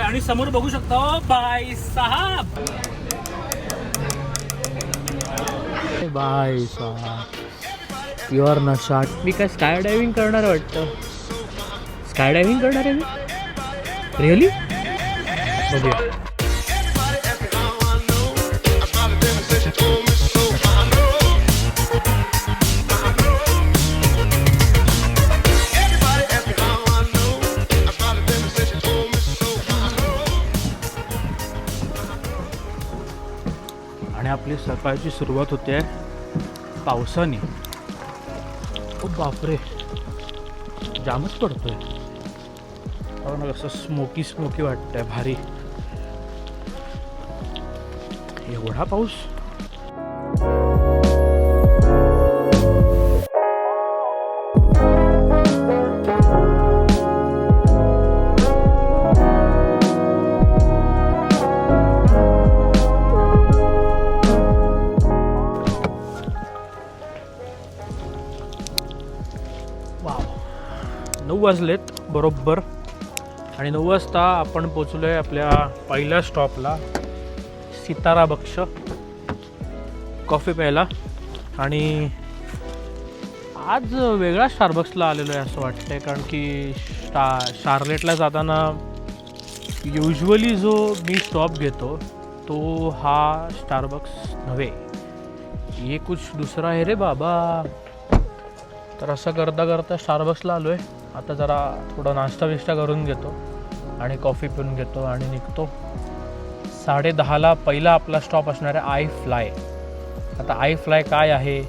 आणि समोर बघू शकता भाई साहब, भाई साहब प्युअर नशा. मी काय स्काय डायव्हिंग करणार वाटतं. स्काय डायव्हिंग करणार आहे मी रिअली. बघूया. आणि आपली सकाळची सुरुवात होते पावसाने. ओ बापरे, जामच पडतोय. बघा कसं स्मोकी स्मोकी वाटतंय, भारी. एवढा पाऊस. वाव, 9 वाजलेत बरोबर. आणि 9 वाजता आपण पोचलो आहे आपल्या पहिल्या स्टॉपला, सितारा बक्ष कॉफी प्यायला. आणि आज वेगळा स्टारबक्सला आलेलो आहे असं वाटतंय, कारण की शार्लेटला जाताना युजली जो मी स्टॉप घेतो तो हा स्टारबक्स नव्हे, ये कुछ दुसरा आहे रे बाबा. तर असं करता करता स्टारबक्सला आलो आहे. आता जरा थोडा नाश्ता बिष्टा करून घेतो आणि कॉफी पिऊन घेतो आणि निघतो. 10:30ला पहिला आपला स्टॉप असणार आहे आय फ्लाय. आता आय फ्लाय काय आहे,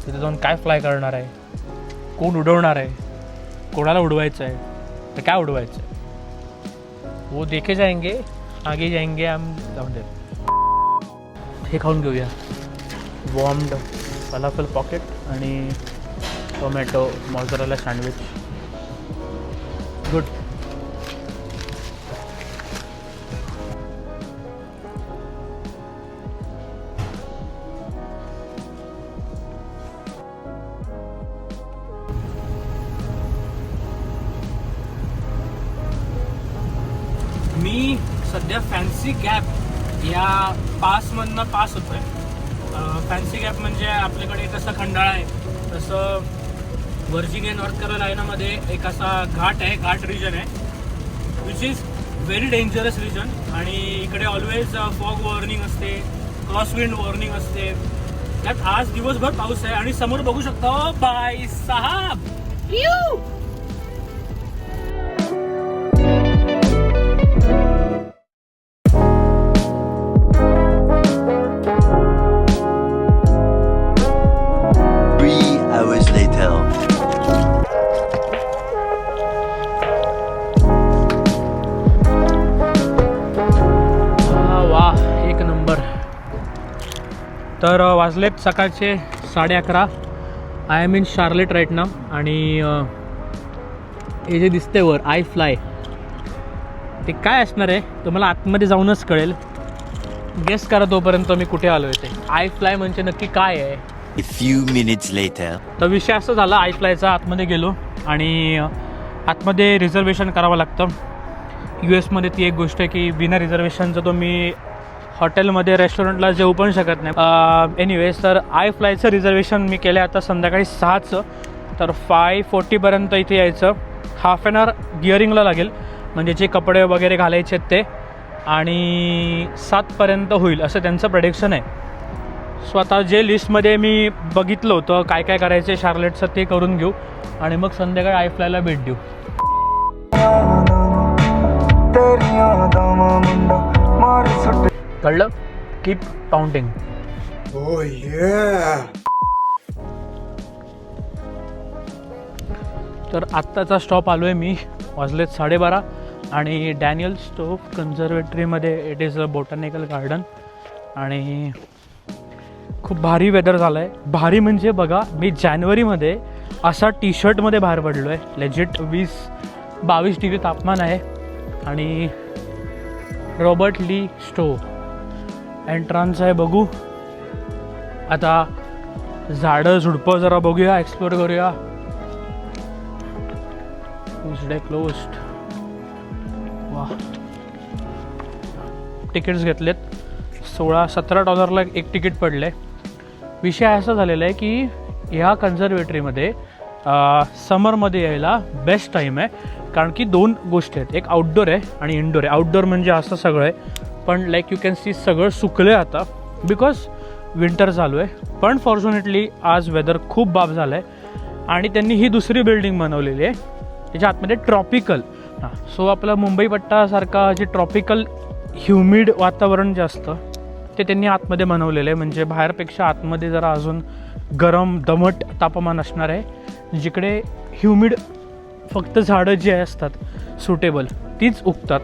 तिथे जाऊन काय फ्लाय करणार आहे, कोण उडवणार आहे, कोणाला उडवायचं आहे, तर काय उडवायचं आहे, वो देखे जाएंगे, आगे जाएंगे. जाऊन दे. हे खाऊन घेऊया, वॉर्म्ड फलाफल पॉकेट आणि टोमॅटो मॉझरेला सँडविच. गुड. मी सध्या फॅन्सी गॅप या पासमधनं पास होतोय. फॅन्सी गॅप म्हणजे आपल्याकडे कसं खंडाळा आहे तसं वर्जिनिया नॉर्थ कॅरोलायनामध्ये एक असा घाट आहे, घाट रिजन आहे, which is very dangerous region. आणि इकडे ऑलवेज फॉग वॉर्निंग असते, क्रॉसविंड वॉर्निंग असते. त्यात आज दिवसभर पाऊस आहे आणि समोर बघू शकता भाई साहब. तर वाजलेत सकाळचे 11:30. I am in Charlotte right now. आणि हे जे दिसते वर आय फ्लाय, ते काय असणार आहे तुम्हाला आतमध्ये जाऊनच कळेल. गेस करा तोपर्यंत मी कुठे आलो आहे. ते आय फ्लाय म्हणजे नक्की काय आहे. A few minutes later. तर विषय असं झाला, आय फ्लायचा आतमध्ये गेलो आणि आतमध्ये रिझर्वेशन करावं लागतं. US मध्ये ती एक गोष्ट आहे की बिना रिझर्वेशनचं तुम्ही हॉटेलमध्ये रेस्टॉरंटला जेवू पण शकत नाही. एनिवेज, तर आय फ्लायचं रिझर्वेशन मी केलं आता संध्याकाळी 6चं. तर 5:40पर्यंत इथे यायचं. हाफ ॲन आवर गिअरिंगला लागेल, म्हणजे जे कपडे वगैरे घालायचे आहेत ते. आणि 7पर्यंत होईल असं त्यांचं प्रेडिक्शन आहे. सो आता जे लिस्टमध्ये मी बघितलं होतं काय काय करायचं शार्लेटचं ते करून घेऊ आणि मग संध्याकाळी आय फ्लायला भेट देऊ. कळलं? Keep counting. Oh yeah. तर आत्ताचा स्टॉप आलो आहे मी. वाजलेत 12:30 आणि डॅनियल स्टोफ कन्झर्वेटरीमध्ये. It is a botanical garden आणि खूप भारी वेदर झालं आहे. भारी म्हणजे बघा, मी जानेवारीमध्ये असा टी शर्टमध्ये बाहेर पडलो आहे. लेजिट 20-22 डिग्री तापमान आहे. आणि रॉबर्ट ली स्टो एंट्रान्स आहे. बघू आता झाडं झुडपं जरा बघूया, एक्सप्लोर करूया. Tuesday closed. वा, तिकीट्स घेतलेत. $16-17 एक तिकीट पडलं आहे. विषय असा झालेला आहे की ह्या कन्झर्वेटरीमध्ये समरमध्ये यायला बेस्ट टाईम आहे, कारण की 2 गोष्टी आहेत. एक आउटडोर आहे आणि इनडोर आहे. आउटडोर म्हणजे असं सगळं आहे, पण लाईक यू कॅन सी सगळं सुकलं आहे आता बिकॉज विंटर चालू आहे. पण फॉर्च्युनेटली आज वेदर खूप बाप झालं आहे आणि त्यांनी ही दुसरी बिल्डिंग बनवलेली आहे त्याच्या आतमध्ये ट्रॉपिकल. सो आपला मुंबई पट्टासारखा जे ट्रॉपिकल ह्युमिड वातावरण जे असतं ते त्यांनी आतमध्ये बनवलेलं आहे. म्हणजे बाहेरपेक्षा आतमध्ये जरा अजून गरम दमट तापमान असणार आहे, जिकडे ह्युमिड फक्त झाडं जी असतात सुटेबल तीच उगतात.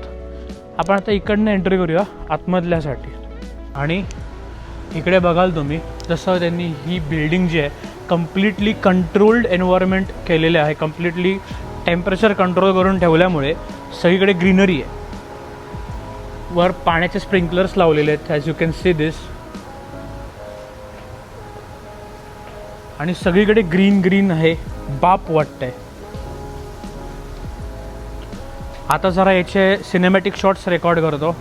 आपण आता इकडनं एंट्री करूया आतमधल्यासाठी. आणि इकडे बघाल तुम्ही जसं त्यांनी ही बिल्डिंग जी आहे कम्प्लिटली कंट्रोल्ड एन्व्हायरमेंट केलेले आहे. कम्प्लिटली टेम्परेचर कंट्रोल करून ठेवल्यामुळे सगळीकडे ग्रीनरी आहे. वर पाण्याचे स्प्रिंकलर्स लावलेले आहेत as you can see this. आणि सगळीकडे ग्रीन ग्रीन आहे, बाप वाटतंय. आता जरा याचे सिनेमॅटिक शॉट्स रेकॉर्ड करतो.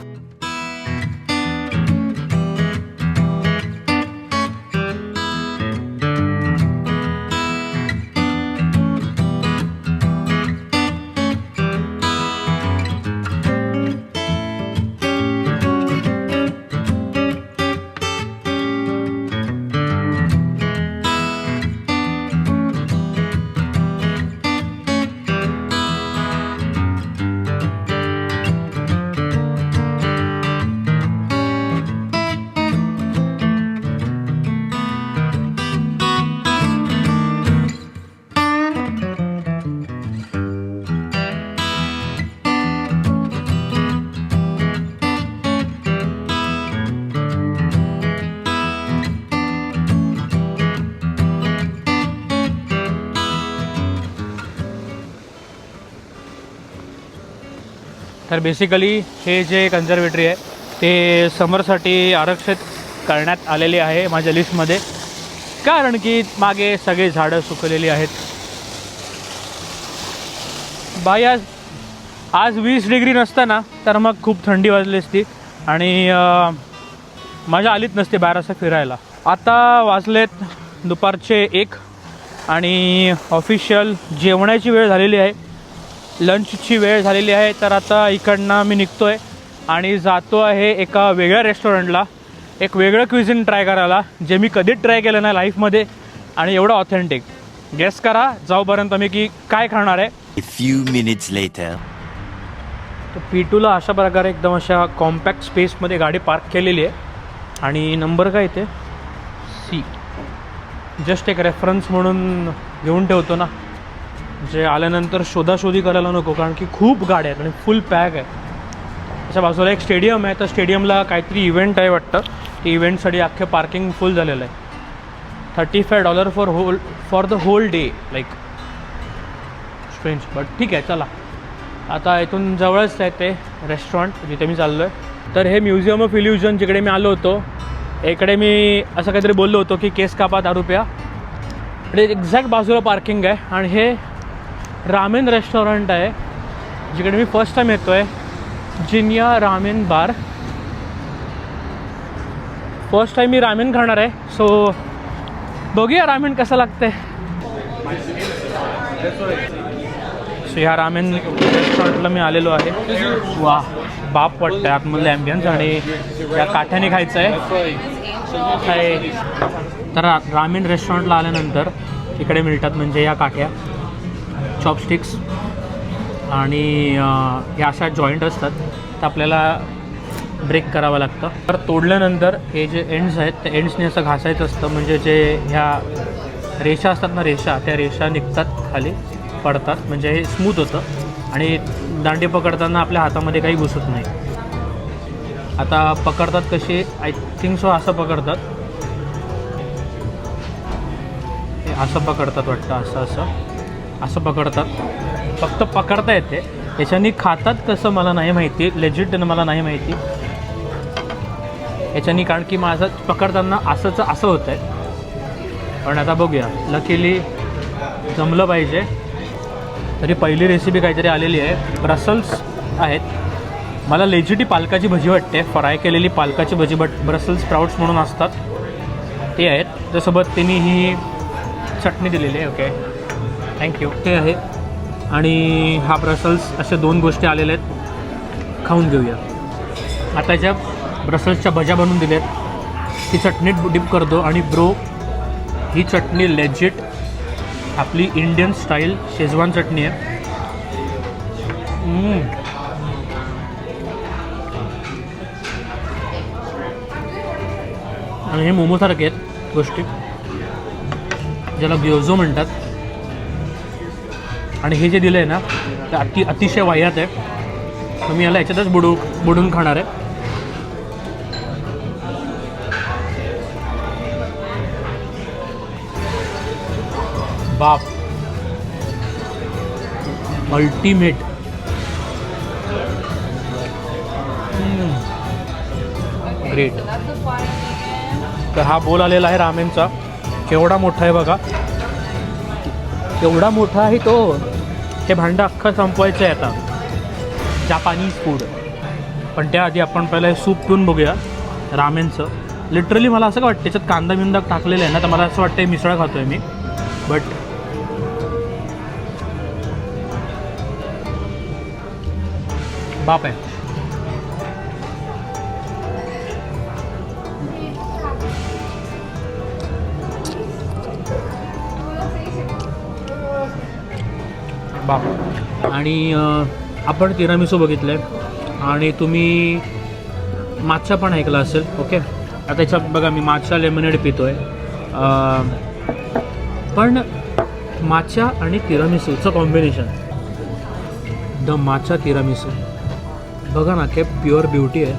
तर बेसिकली हे जे कन्झर्वेटरी आहे ते समरसाठी आरक्षित करण्यात आलेले आहे माझ्या लिस्टमध्ये, कारण की मागे सगळे झाडं सुकलेली आहेत. बाई आज 20 डिग्री नसताना तर मग खूप थंडी वाजली असती आणि मजा आलीच नसते बाहेर असं फिरायला. आता वाजलेत दुपारचे 1 आणि ऑफिशियल जेवणाची वेळ झालेली आहे, लंचची वेळ झालेली आहे. तर आता इकडनं मी निघतो आहे आणि जातो आहे एका वेगळ्या रेस्टॉरंटला, एक वेगळं क्विझिन ट्राय करायला जे मी कधीच ट्राय केलं नाही लाईफमध्ये आणि एवढं ऑथेंटिक. गेस करा जाऊपर्यंत मी की काय खाणार आहे. A few minutes later. तर P2ला अशा प्रकारे एकदम अशा कॉम्पॅक्ट स्पेसमध्ये गाडी पार्क केलेली आहे आणि नंबर काय ते C. जस्ट एक रेफरन्स म्हणून घेऊन ठेवतो ना, जे आल्यानंतर शोधाशोधी करायला नको, कारण की खूप गाड्या आहेत आणि फुल पॅक आहे. अशा बाजूला एक स्टेडियम आहे, तर स्टेडियमला काहीतरी इव्हेंट आहे वाटतं. ते इव्हेंटसाठी अख्खे पार्किंग फुल झालेलं आहे. $35 for the whole day. Like strange but ठीक आहे. चला आता इथून जवळच आहे ते रेस्टॉरंट जिथे मी चाललो आहे. तर हे म्युझियम ऑफ इल्युजन जिकडे मी आलो होतो, इकडे मी असं काहीतरी बोललो होतो की केस कापा ₹10. आणि एक्झॅक्ट बाजूला पार्किंग आहे आणि हे रामेन रेस्टॉरंट आहे जिकडे मी फर्स्ट टाईम येतो आहे. जिनिया रामेन बार. फर्स्ट टाईम मी रामेन खाणार आहे, सो बघूया रामेन कसं लागतंय. सो ह्या रामेन रेस्टॉरंटला मी आलेलो आहे. वा बाप वाटतं आहे आतमधलं ॲम्बियन्स आणि या काठ्याने खायचं आहे. तर रामेन रेस्टॉरंटला आल्यानंतर इकडे मिळतात म्हणजे या काठ्या, चॉपस्टिक्स आणि ह्या अशा जॉईंट असतात, तर आपल्याला ब्रेक करावं लागतं. तर तोडल्यानंतर हे जे एंड्स आहेत त्या एंड्सने असं घासायचं असतं, म्हणजे जे ह्या रेषा असतात ना, त्या रेषा निघतात खाली पडतात, म्हणजे हे स्मूथ होतं आणि दांडी पकडताना आपल्या हातामध्ये काही घुसत नाही. आता पकडतात कसे, आय थिंक सो असं पकडतात, हे असं पकडतात वाटतं, असं पकडतात. फक्त पकडता येते, याच्यानी खातात कसं मला नाही माहिती, लेजिट मला नाही माहिती याच्यानी, कारण की माझं पकडताना असं होतं आहे. पण आता बघूया, लकीली जमलं पाहिजे. तरी पहिली रेसिपी काहीतरी आलेली आहे, ब्रसल्स आहेत मला लेजिटी पालकाची भजी वाटते, फ्राय केलेली पालकाची भजी, बट ब्रसेल्स स्प्राउट्स म्हणून असतात ते आहेत. त्यासोबत त्यांनी ही चटणी दिलेली आहे. Okay, thank you. ते आहे आणि हा ब्रसेल्स, अशा 2 गोष्टी आलेल्या आहेत. खाऊन घेऊया. आता ज्या ब्रसेल्सच्या भज्या बनवून दिल्यात ती चटणीत डिप करतो. आणि ब्रो, ही चटणी लेजिट आपली इंडियन स्टाईल शेजवान चटणी आहे. आणि हे मोमोसारखे आहेत गोष्टी, ज्याला ग्योझो म्हणतात. आणि हे जे दिलं आहे ना ते अतिशय वाह्यात आहे. तर मी याला याच्यातच बुडून खाणार आहे. बाप, अल्टिमेट. ग्रेट. तर हा बोल आलेला आहे रामेनचा. केवढा मोठा आहे बघा, केवढा मोठा आहे तो. हे भांडं अख्खं संपवायचं आहे आता, जापानीज फूड. पण त्याआधी आपण पहिलं हे सूप पिऊन बघूया रामेनचं. लिटरली मला असं का वाटतं त्याच्यात कांदा बिंदा टाकलेला आहे ना, तर मला असं वाटतं मिसळ खातो आहे मी. बट बाप आहे. बाप. आणि आपण तिरामिसू बघितलं आहे आणि तुम्ही माचा पण ऐकला असेल. ओके, आता त्याच्यात बघा मी माचा लेमनेड पितो आहे. पण माचा आणि तिरामिसूचं कॉम्बिनेशन, द माचा तिरामिसू, बघा ना, काय प्युअर ब्युटी आहे.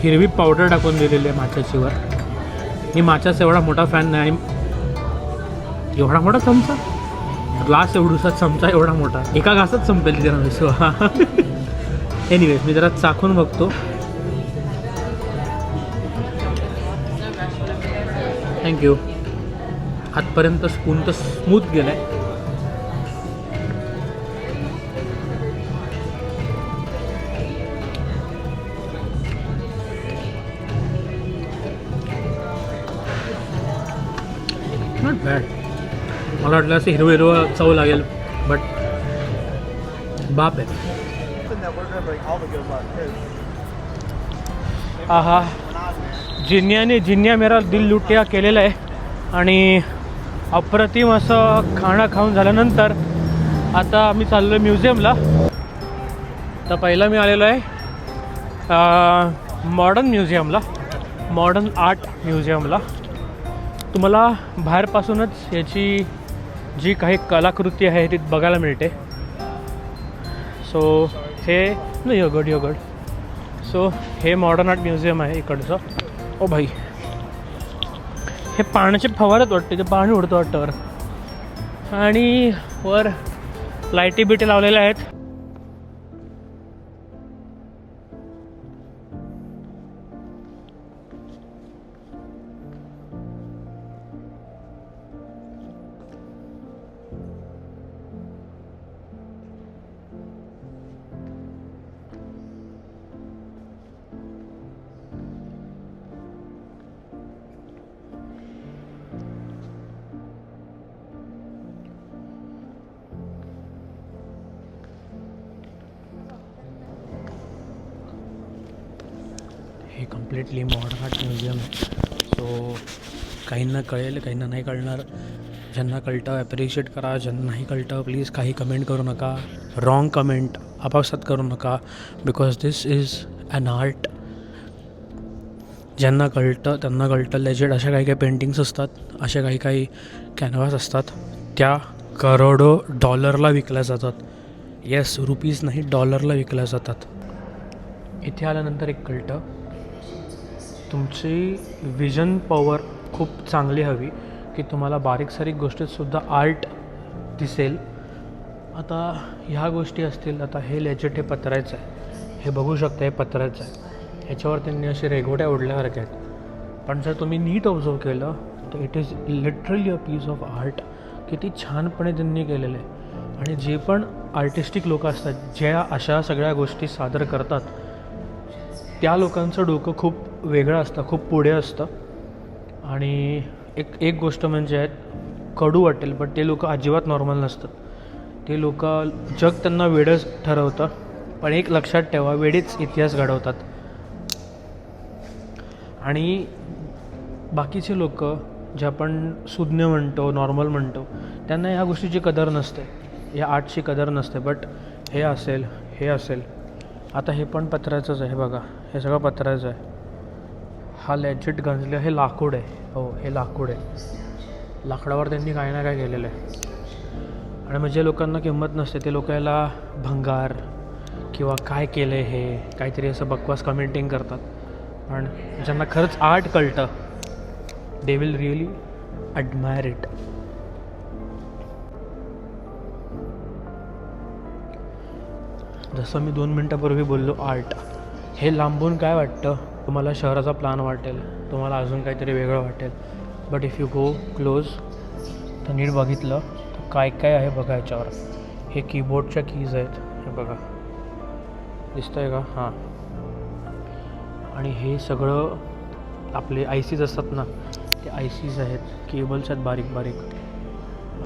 हिरवी पावडर टाकून दिलेली आहे माच्याची वर. मी माच्याचा एवढा मोठा फॅन नाही. एवढा मोठा चमचा, ग्लास एवढूसा चमचा एवढा मोठा, एका घासात संपेल तिरामिसू. एनिवेज, मी जरा चाखून बघतो. थँक्यू. आजपर्यंत स्पून तर स्मूथ गेलं आहे. Not bad. मला वाटलं असं हिरवं हिरवं चव लागेल, बट बाप आहे. आहा, जिन्या मेरा दिल लुटिया केलेला आहे. आणि अप्रतिम असं खाणं खाऊन झाल्यानंतर आता आम्ही चाललो आहे म्युझियमला. तर पहिला मी आलेलो आहे मॉडर्न म्युझियमला, मॉडर्न आर्ट म्युझियमला. तुम्हाला बाहेरपासूनच याची जी काही कलाकृती आहे ती बघायला मिळते. सो हे योगड. सो हे मॉडर्न आर्ट म्युझियम आहे इकडचं. ओ भाई, हे पाण्याचे फवारत वाटते, ते पाणी उडतं वाटतं वर. आणि वर लाईटी बिटी लावलेल्या आहेत. हे कम्प्लिटली मॉडर्न आर्ट म्युझियम आहे. सो काहींना कळेल, काहींना नाही कळणार. ज्यांना कळतं ॲप्रिशिएट करा, ज्यांना नाही कळतं प्लीज काही कमेंट करू नका. रॉंग कमेंट आपापसात करू नका, because this is an art. ज्यांना कळतं त्यांना कळतं. लेजिट अशा काही काही पेंटिंग्स असतात, अशा काही काही कॅनव्हास असतात, त्या करोडो डॉलरला विकल्या जातात. येस, रुपीज नाही, डॉलरला विकल्या जातात. इथे आल्यानंतर एक कळतं, तुमची विजन पॉवर खूप चांगली हवी की तुम्हाला बारीक सारीक गोष्टीतसुद्धा आर्ट दिसेल. आता ह्या गोष्टी असतील. आता हे लेजिट हे पत्र्याचं आहे, हे बघू शकता, हे पत्र्याचं आहे. ह्याच्यावर त्यांनी असे रेघोट्या ओढल्यासारख्या आहेत. पण जर तुम्ही नीट ऑब्झर्व केलं तर it is literally a piece of art किती छानपणे त्यांनी केलेलं आहे. आणि जे पण आर्टिस्टिक लोक असतात ज्या अशा सगळ्या गोष्टी सादर करतात त्या लोकांचं डोकं खूप वेगळं असतं, खूप पुढे असतं. आणि एक गोष्ट म्हणजे कडू वाटेल पण ते लोक अजिबात नॉर्मल नसतात. ते लोक जग त्यांना वेडच ठरवतं, पण एक लक्षात ठेवा, वेडेच इतिहास घडवतात. आणि बाकीचे लोक जे आपण सुज्ञ म्हणतो, नॉर्मल म्हणतो, त्यांना ह्या गोष्टीची कदर नसते, या आर्टची कदर नसते. बट हे असेल आता हे पण पत्र्याचंच आहे बघा, हे सगळं पत्र्याचं आहे. हा लेजिट गंजले, हे लाकूड आहे. हो, हे लाकूड आहे. लाकडावर त्यांनी काय ना काय केलेलं आहे. आणि मग जे लोकांना किंमत नसते ते लोक याला भंगार किंवा काय केलं आहे हे काहीतरी असं बकवास कमेंटिंग करतात. पण ज्यांना खरंच आर्ट कळतं they will really admire it. जसं मी 2 मिनटापूर्वी बोललो, आर्ट हे लांबून काय वाटतं, तुम्हाला शहराचा प्लान वाटेल, तुम्हाला अजून काहीतरी वेगळं वाटेल. But if you go close तर नीट बघितलं तर काय काय आहे बघा याच्यावर. हे कीबोर्डच्या कीज आहेत, हे बघा दिसतं आहे का? हां. आणि हे सगळं आपले ICs असतात ना, ते ICs आहेत, केबल्स आहेत बारीक बारीक.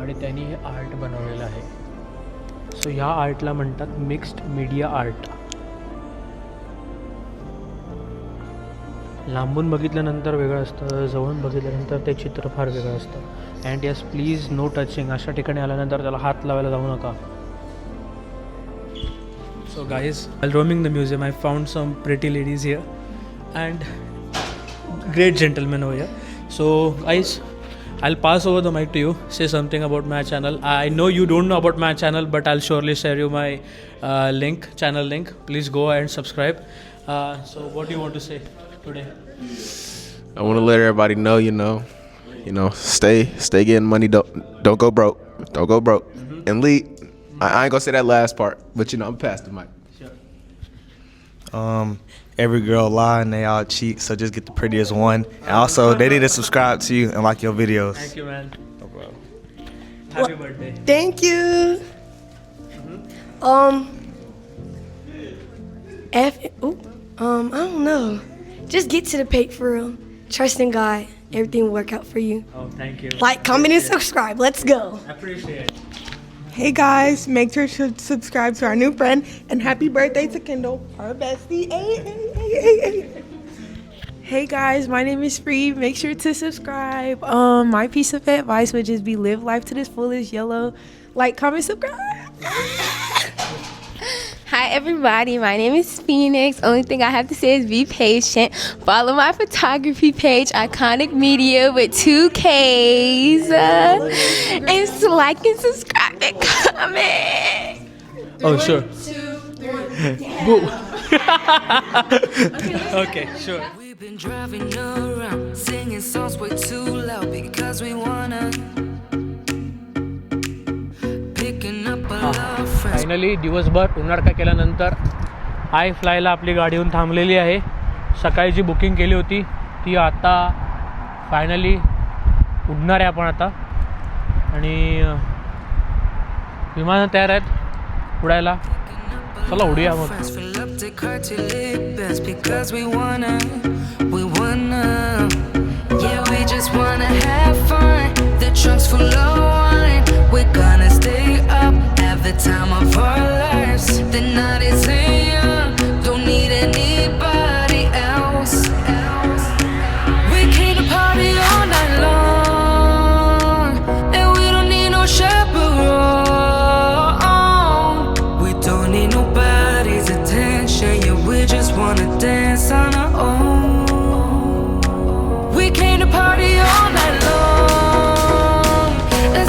आणि त्यांनी हे आर्ट बनवलेलं आहे. सो ह्या आर्टला म्हणतात मिक्स्ड मीडिया आर्ट. लांबून बघितल्यानंतर वेगळं असतं, जवळून बघितल्यानंतर ते चित्र फार वेगळं असतं. And yes please no touching. अशा ठिकाणी आल्यानंतर त्याला हात लावायला जाऊ नका. So guys, while roaming the museum I found some pretty ladies here and great gentlemen over here. So guys, I'll pass over the mic to you. Say something about my channel. I know you don't know about my channel, but I'll surely share you my channel link. Please go and subscribe. So what do you want to say today? I want to let everybody know, stay getting money. Don't go broke. Don't go broke. And lead. I ain't gonna say that last part, but I'm past the mic. Sure. Every girl lie and they all cheat, so just get the prettiest one. And also, they need to subscribe to you and like your videos. Thank you, man. No problem. Happy birthday. Thank you. I don't know. Just get to the page for real. Trust in God. Everything will work out for you. Oh, thank you. Like, comment, and subscribe. Let's go. Appreciate it. Hey guys, make sure to subscribe to our new friend and happy birthday to Kendall, our bestie. Hey. Hey guys, my name is Free. Make sure to subscribe. My piece of advice would just be live life to the fullest. Yellow, like, comment, subscribe. Hi everybody, my name is Phoenix. Only thing I have to say is be patient. Follow my photography page, Iconic Media with 2 Ks. And like and subscribe and comment. Oh, sure. 1, 2, 3. Okay, sure. We've been driving around, singing songs way too loud because we wanna. Finally दिवसभर उन्हाळका केल्यानंतर I फ्लायला आपली गाडी येऊन थांबलेली आहे. सकाळी जी booking केली होती ती आता फायनली उडणार आहे आपण आता. आणि विमानं तयार आहेत उडायला. चला उडूया मग. The time of our lives, the night is young, don't need anybody else. We came to party all night long, and we don't need no chaperone. We don't need nobody's attention, yeah, we just wanna dance on our own. We came to party all night long, and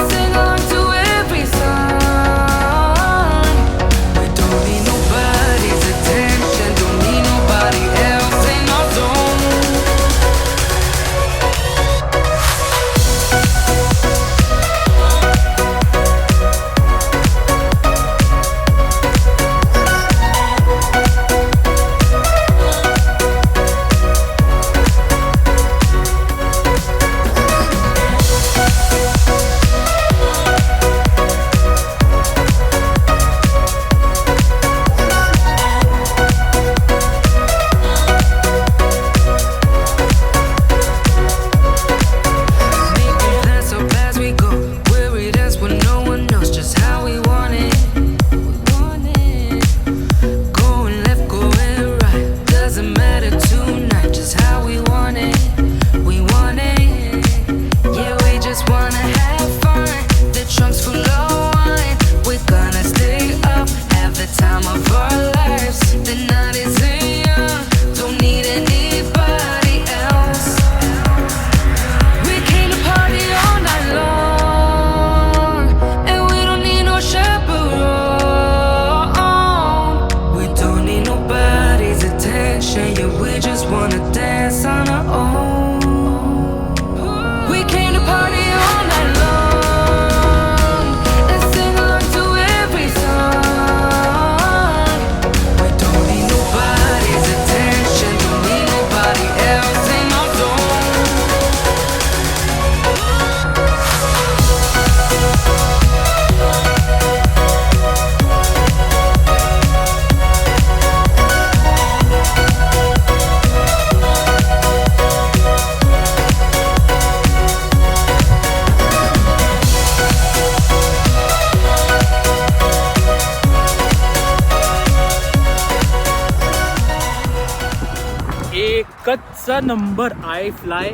एकचचा number I fly.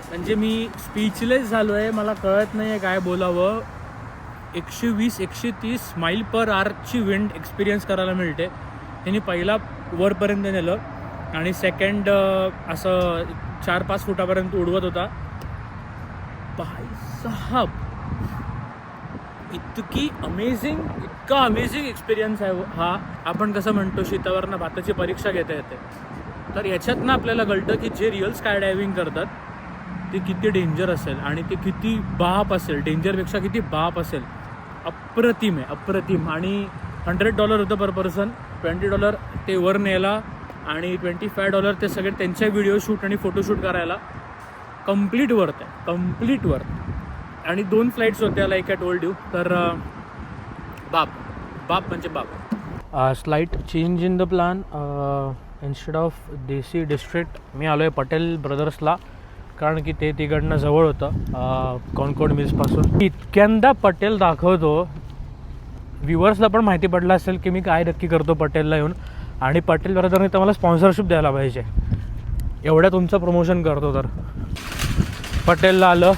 म्हणजे मी speechless झालो आहे, मला कळत नाही आहे काय बोलावं. 120-130 माईल पर आवरची विंड एक्सपिरियन्स करायला मिळते. त्यांनी पहिला वरपर्यंत नेलं आणि सेकंड असं 4-5 फुटापर्यंत उडवत होता. भाई साहब, इतका अमेझिंग एक्सपिरियन्स आहे हा. आपण कसं म्हणतो शीतावरनं भाताची परीक्षा घेता येते, तर याच्यातनं आपल्याला कळतं की जे रिअल स्काय डायव्हिंग करतात ते किती डेंजर असेल आणि ते किती बाप असेल, डेंजरपेक्षा किती बाप असेल. अप्रतिम आहे, अप्रतिम. आणि $100 होतं पर पर्सन. $20 ते वर न्यायला आणि $25 ते सगळे त्यांच्या व्हिडिओ शूट आणि फोटोशूट करायला. कम्प्लीट वर्थ आहे, कम्प्लीट वर्थ. आणि 2 फ्लाईट्स होत्या लाईक आय टोल्ड यू. तर बाप म्हणजे बाप. Slight change in the plan. Instead of desi district मी आलो आहे पटेल ब्रदर्सला, कारण की ते तिकडनं जवळ होतं कॉन्कॉर्ड मिल्सपासून. इतक्यांदा पटेल दाखवतो, व्ह्युअर्सला पण माहिती पडलं असेल की मी काय नक्की करतो पटेलला येऊन. आणि पटेल ब्रदरने तर मला स्पॉन्सरशिप द्यायला पाहिजे, एवढ्या तुमचं प्रमोशन करतो. तर पटेलला आलं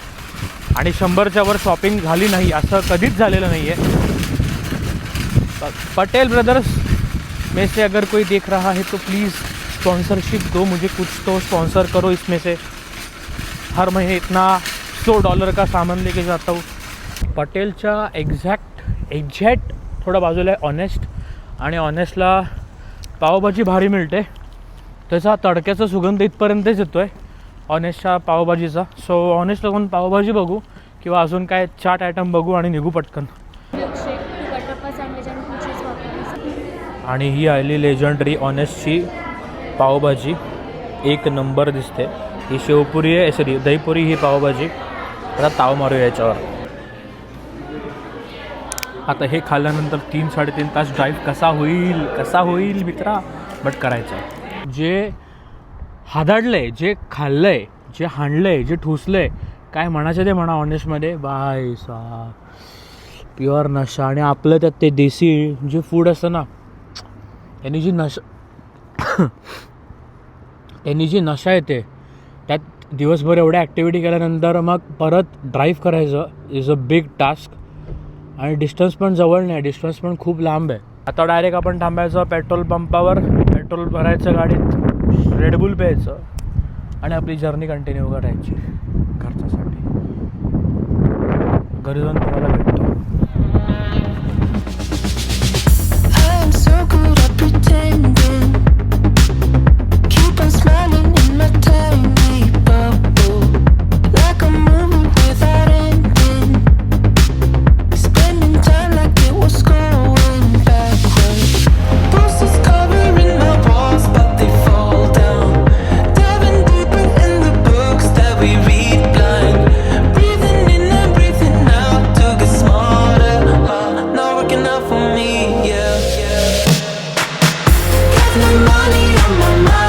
आणि 100च्या वर शॉपिंग झाली नाही असं कधीच झालेलं नाही आहे. पटेल ब्रदर्स में से अगर कोई देख रहा है तो प्लीज़ स्पॉन्सरशिप दो मुझे, कुछ तो स्पॉन्सर करो इसमें से. हर महीने इतना $100 का सामान लेके जाता हूँ. पटेलच्या एक्झॅक्ट थोडा बाजूला आहे ऑनेस्ट. आणि ऑनेस्टला पावभाजी भारी मिळते, त्याचा तडक्याचा सुगंध इथपर्यंतच येतो आहे ऑनेस्टच्या पावभाजीचा. सो ऑनेस्टला जाऊन पावभाजी बघू किंवा अजून काय चाट आयटम बघू आणि निघू पटकन. आणि ही आली लेजंडरी ऑनेस्टची पावभाजी, 1 नंबर दिसते. ही शेवपुरी आहे, सॉरी दहीपुरी, ही पावभाजी. आता ताव मारूया याच्यावर. आता हे खाल्ल्यानंतर 3-3.5 तास ड्राईव्ह कसा होईल मित्रा, बट करायचं. जे हादाडलंय, जे खाल्लंय, जे हाणलंय, जे ठुसलंय, काय म्हणायचं ते म्हणा ऑनेस्टमध्ये. बाय सा प्युअर नशा. आणि आपलं त्यात ते देसी जे फूड असतं ना, त्यांनी जी नशा येते, त्यात दिवसभर एवढ्या ॲक्टिव्हिटी केल्यानंतर मग परत ड्राईव्ह करायचं इज अ बिग टास्क. आणि डिस्टन्स पण जवळ नाही, डिस्टन्स पण खूप लांब आहे. आता डायरेक्ट आपण थांबायचं पेट्रोल पंपावर, पेट्रोल भरायचं गाडीत, रेडबुल प्यायचं आणि आपली जर्नी कंटिन्यू करायची घरच्यासाठी. घरी जाऊन तुम्हाला भेटतो. Money on my mind.